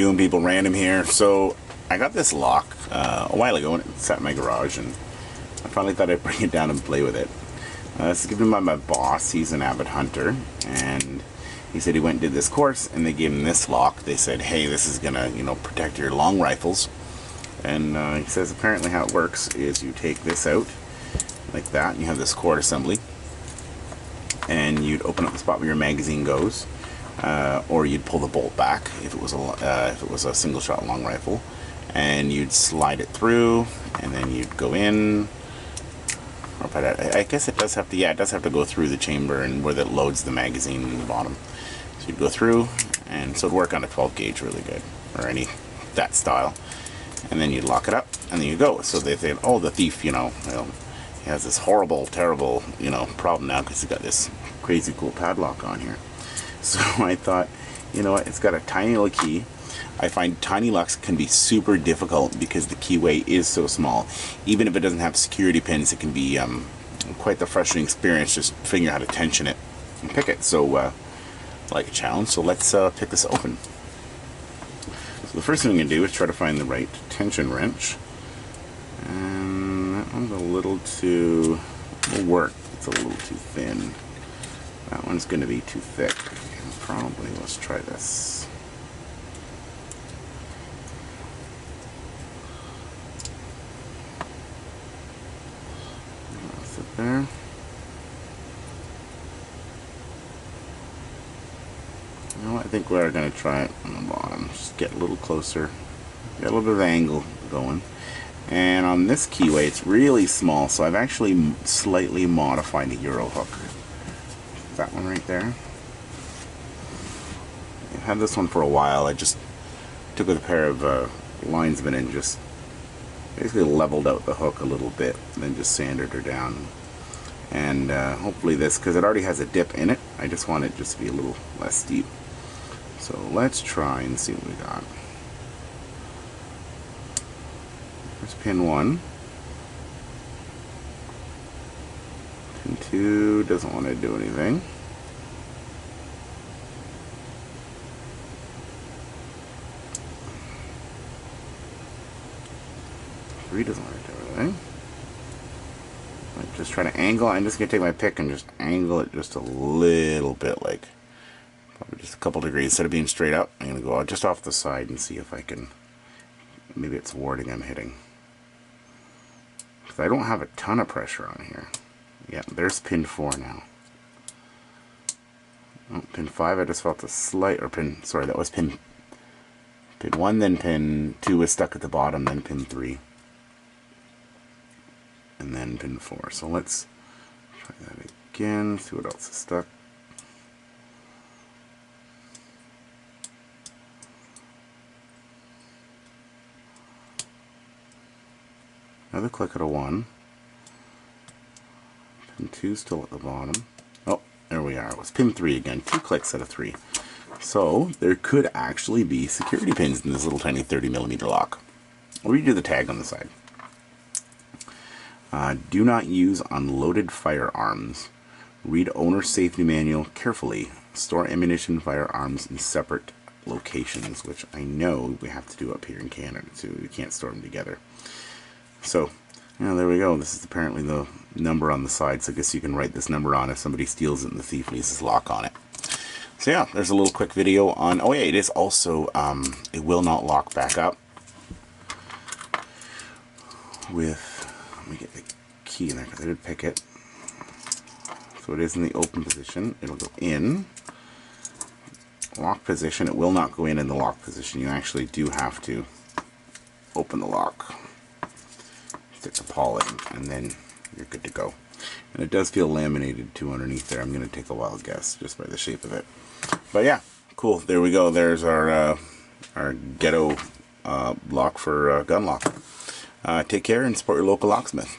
doing, people? Random here. So I got this lock a while ago and it sat in my garage, and I finally thought I'd bring it down and play with it. This is given by my boss. He's an avid hunter, and he said he went and did this course, and they gave him this lock. They said, hey, this is gonna, protect your long rifles. And he says apparently how it works is you take this out like that, and you have this cord assembly, and you'd open up the spot where your magazine goes, or you'd pull the bolt back if it was a single shot long rifle, and you'd slide it through, and then you'd go in. I guess it does have to, it does have to go through the chamber and where that loads the magazine in the bottom. So you'd go through, and so it'd work on a 12 gauge really good, or that style. And then you'd lock it up, and then you go. So they think, oh, the thief, he has this horrible, terrible, problem now because he's got this crazy cool padlock on here. So I thought, you know what, it's got a tiny little key. I find tiny locks can be super difficult because the keyway is so small. Even if it doesn't have security pins, it can be quite the frustrating experience just figuring out how to tension it and pick it. So I like a challenge, so let's pick this open. So the first thing I'm going to do is try to find the right tension wrench. And that one's a little too, it'll work, it's a little too thin. That one's going to be too thick. Probably, let's try this. Sit there. You know what, I think we're going to try it on the bottom. Just get a little closer. Get a little bit of angle going. And on this keyway, it's really small, so I've actually slightly modified the Euro hook. That one right there. I've had this one for a while. I just took with a pair of linesmen and just basically leveled out the hook a little bit, and then just sanded her down. And hopefully this, because it already has a dip in it, I just want it just to be a little less steep. So let's try and see what we got. There's pin 1. Pin 2 doesn't want to do anything. Three doesn't want to do anything. I'm just trying to angle. I'm just going to take my pick and just angle it just a little bit, like probably just a couple degrees. Instead of being straight up, I'm going to go just off the side and see if I can, maybe it's warding I'm hitting. Because I don't have a ton of pressure on here. Yeah, there's pin 4 now. Oh, pin 5, I just felt the slight, or pin, sorry, that was pin 1, then pin 2 was stuck at the bottom, then pin 3. And then pin 4. So let's try that again, see what else is stuck. Another click at a 1. Pin 2 still at the bottom. Oh, there we are. It was pin 3 again. 2 clicks at a 3. So there could actually be security pins in this little tiny 30mm lock. I'll read you the tag on the side. Do not use unloaded firearms. Read owner's safety manual carefully. Store ammunition firearms in separate locations, which I know we have to do up here in Canada too. We can't store them together. So, there we go. This is apparently the number on the side, so I guess you can write this number on if somebody steals it and the thief leaves his lock on it. So yeah, there's a little quick video on, oh yeah, it is also, it will not lock back up with, let me get the key in there because I did pick it. So it is in the open position. It'll go in. Lock position. It will not go in the lock position. You actually do have to open the lock. Stick the pawl in, and then you're good to go. And it does feel laminated too underneath there. I'm going to take a wild guess just by the shape of it. But yeah, cool. There we go. There's our ghetto lock for gun lock. Take care and support your local locksmith.